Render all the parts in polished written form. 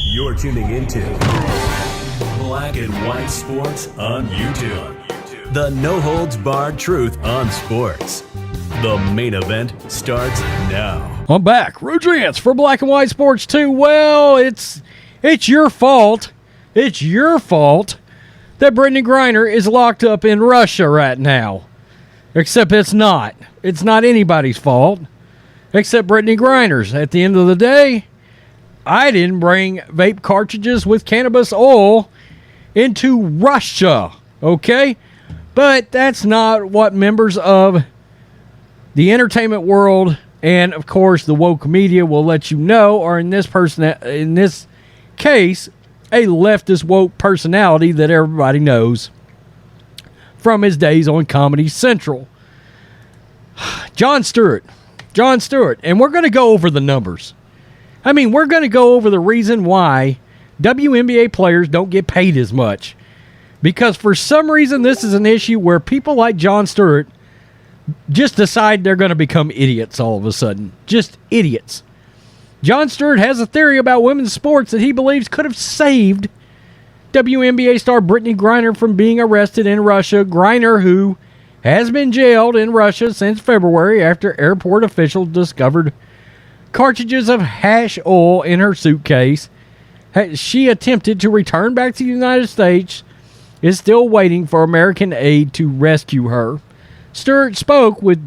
You're tuning into Black and White Sports on YouTube. The no-holds-barred truth on sports. The main event starts now. I'm back. Rodriguez for Black and White Sports 2. Well, it's your fault. It's your fault that Brittney Griner is locked up in Russia right now. Except it's not. It's not anybody's fault except Brittney Griner's. At the end of the day, I didn't bring vape cartridges with cannabis oil into Russia, okay? But that's not what members of the entertainment world and, of course, the woke media will let you know, or in this case, a leftist woke personality that everybody knows from his days on Comedy Central. Jon Stewart. And we're going to go over the numbers. I mean, we're going to go over the reason why WNBA players don't get paid as much. Because for some reason, this is an issue where people like Jon Stewart just decide they're going to become idiots all of a sudden. Just idiots. Jon Stewart has a theory about women's sports that he believes could have saved WNBA star Brittney Griner from being arrested in Russia. Griner, who has been jailed in Russia since February after airport officials discovered cartridges of hash oil in her suitcase. She attempted to return back to the United States, is still waiting for American aid to rescue her. Stewart spoke with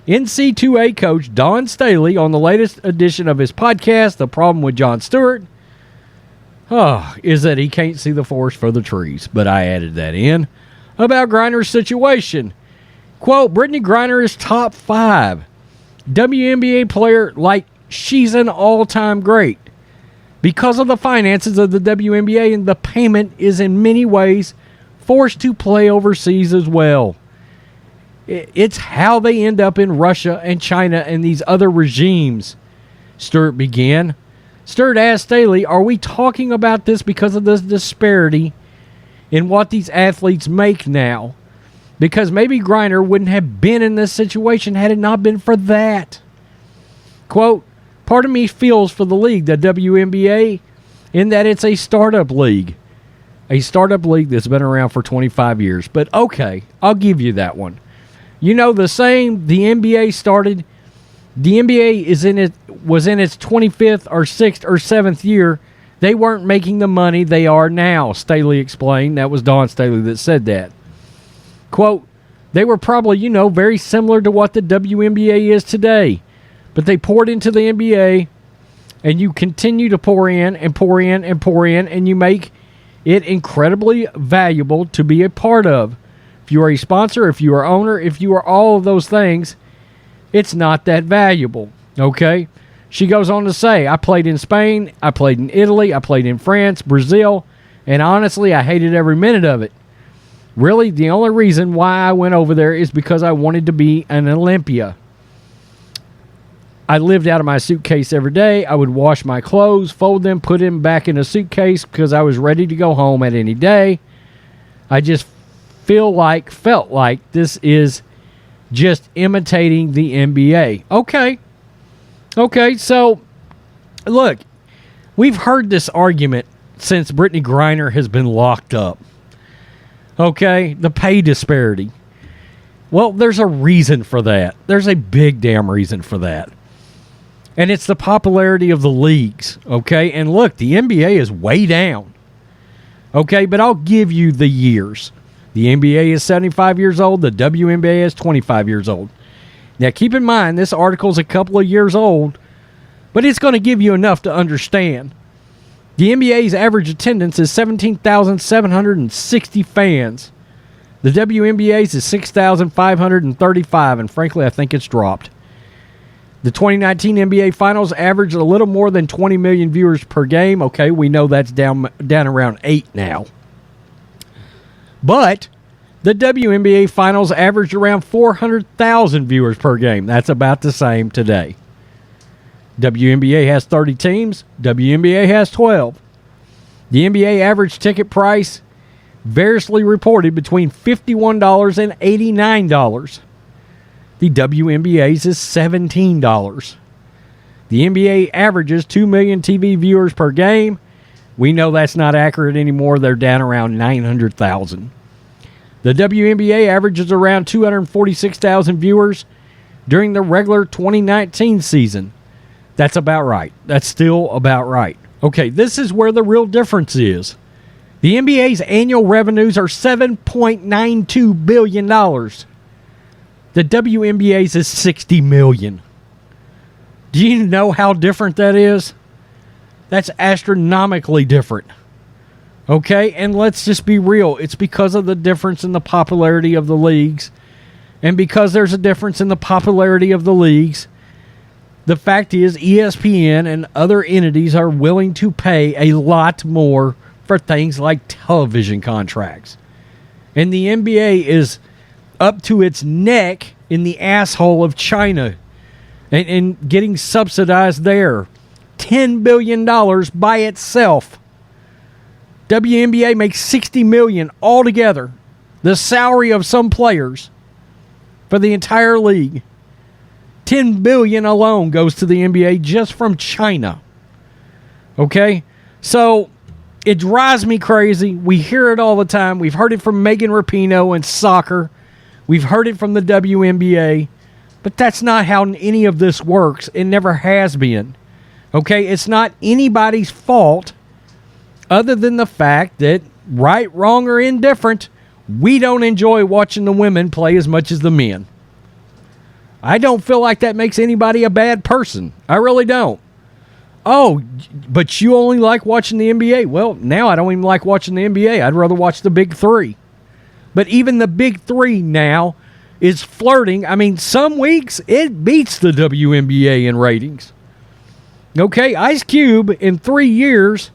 NC2A coach Dawn Staley on the latest edition of his podcast. The problem with Jon Stewart is that he can't see the forest for the trees, but I added that in. About Griner's situation. Quote, Brittney Griner is top 5 WNBA player, like she's an all-time great. Because of the finances of the WNBA, and the payment is in many ways forced to play overseas as well. It's how they end up in Russia and China and these other regimes, Stewart began. Stewart asked Staley, are we talking about this because of this disparity in what these athletes make now? Because maybe Griner wouldn't have been in this situation had it not been for that. Quote, part of me feels for the league, the WNBA, in that it's a startup league. A startup league that's been around for 25 years. But okay, I'll give you that one. You know, the NBA started, the NBA was in its 25th or 6th or 7th year. They weren't making the money they are now, Staley explained. That was Dawn Staley that said that. Quote, they were probably, very similar to what the WNBA is today. But they poured into the NBA, and you continue to pour in and pour in and pour in, and you make it incredibly valuable to be a part of. If you are a sponsor, if you are owner, if you are all of those things, it's not that valuable, okay? She goes on to say, I played in Spain, I played in Italy, I played in France, Brazil, and honestly, I hated every minute of it. Really, the only reason why I went over there is because I wanted to be an Olympia. I lived out of my suitcase every day. I would wash my clothes, fold them, put them back in a suitcase because I was ready to go home at any day. I just felt like this is just imitating the NBA. Okay, so look, we've heard this argument since Brittney Griner has been locked up. Okay, the pay disparity. Well, there's a reason for that. There's a big damn reason for that. And it's the popularity of the leagues, okay? And look, the NBA is way down. Okay, but I'll give you the years. The NBA is 75 years old. The WNBA is 25 years old. Now, keep in mind, this article's a couple of years old, but it's going to give you enough to understand. The NBA's average attendance is 17,760 fans. The WNBA's is 6,535, and frankly, I think it's dropped. The 2019 NBA Finals averaged a little more than 20 million viewers per game. Okay, we know that's down around 8 now. But the WNBA Finals averaged around 400,000 viewers per game. That's about the same today. WNBA has 30 teams. WNBA has 12. The NBA average ticket price variously reported between $51 and $89. The WNBA's is $17. The NBA averages 2 million TV viewers per game. We know that's not accurate anymore. They're down around 900,000. The WNBA averages around 246,000 viewers during the regular 2019 season. That's about right. That's still about right. Okay, this is where the real difference is. The NBA's annual revenues are $7.92 billion. The WNBA's is $60 million. Do you know how different that is? That's astronomically different. Okay, and let's just be real. It's because of the difference in the popularity of the leagues. And because there's a difference in the popularity of the leagues, the fact is ESPN and other entities are willing to pay a lot more for things like television contracts. And the NBA is up to its neck in the asshole of China and getting subsidized there. $10 billion by itself. WNBA makes $60 million altogether. The salary of some players for the entire league. $10 billion alone goes to the NBA just from China. Okay? So it drives me crazy. We hear it all the time. We've heard it from Megan Rapinoe in soccer. We've heard it from the WNBA. But that's not how any of this works. It never has been. Okay? It's not anybody's fault other than the fact that, right, wrong, or indifferent, we don't enjoy watching the women play as much as the men. I don't feel like that makes anybody a bad person. I really don't. Oh, but you only like watching the NBA. Well, now I don't even like watching the NBA. I'd rather watch the big three. But even the big three now is flirting. I mean, some weeks it beats the WNBA in ratings. Okay, Ice Cube in 3 years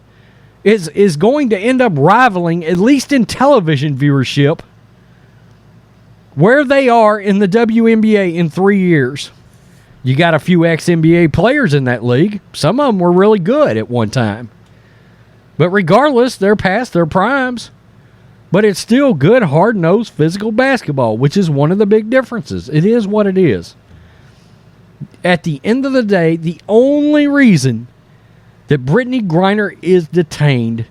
is going to end up rivaling, at least in television viewership, where they are in the WNBA in 3 years. You got a few ex-NBA players in that league. Some of them were really good at one time. But regardless, they're past their primes. But it's still good, hard-nosed physical basketball, which is one of the big differences. It is what it is. At the end of the day, the only reason that Brittney Griner is detained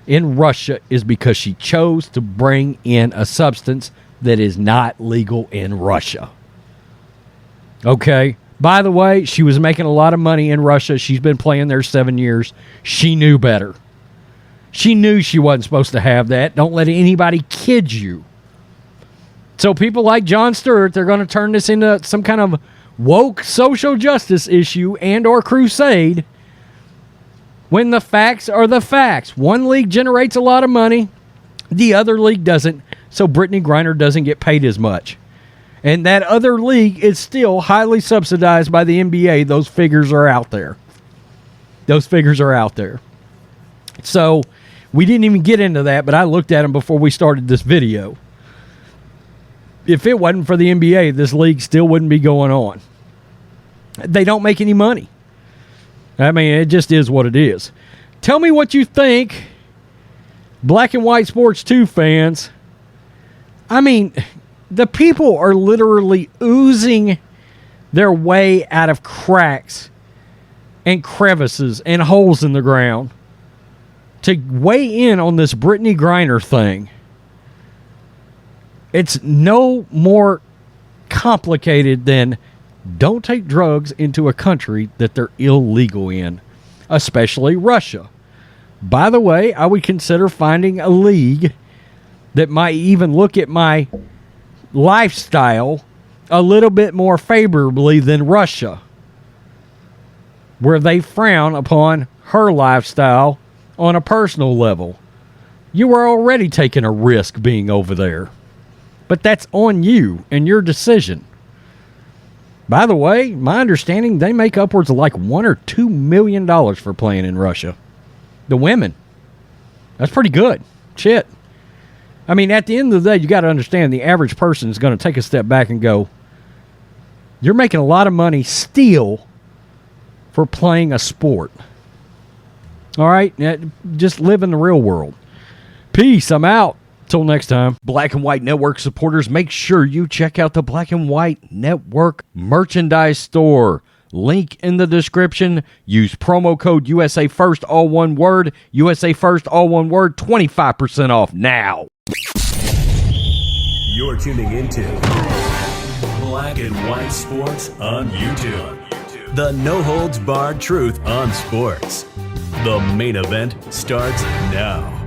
in Russia is because she chose to bring in a substance that is not legal in Russia. Okay? By the way, she was making a lot of money in Russia. She's been playing there 7 years. She knew better. She knew she wasn't supposed to have that. Don't let anybody kid you. So people like Jon Stewart, they're going to turn this into some kind of woke social justice issue and or crusade when the facts are the facts. One league generates a lot of money. The other league doesn't. So Brittney Griner doesn't get paid as much. And that other league is still highly subsidized by the NBA. Those figures are out there. Those figures are out there. So we didn't even get into that, but I looked at them before we started this video. If it wasn't for the NBA, this league still wouldn't be going on. They don't make any money. I mean, it just is what it is. Tell me what you think, Black and White Sports 2 fans. I mean, the people are literally oozing their way out of cracks and crevices and holes in the ground to weigh in on this Brittney Griner thing. It's no more complicated than don't take drugs into a country that they're illegal in, especially Russia. By the way, I would consider finding a league that might even look at my lifestyle a little bit more favorably than Russia, where they frown upon her lifestyle on a personal level. You are already taking a risk being over there. But that's on you and your decision. By the way, my understanding, they make upwards of like $1 or $2 million for playing in Russia. The women. That's pretty good. Shit. I mean, at the end of the day, you got to understand the average person is going to take a step back and go, you're making a lot of money still for playing a sport. All right? Just live in the real world. Peace. I'm out. Till next time. Black and White Network supporters, make sure you check out the Black and White Network merchandise store. Link in the description. Use promo code USA First, all one word. USA First, all one word. 25% off now. You're tuning into Black and White Sports on YouTube. The no-holds-barred truth on sports. The main event starts now.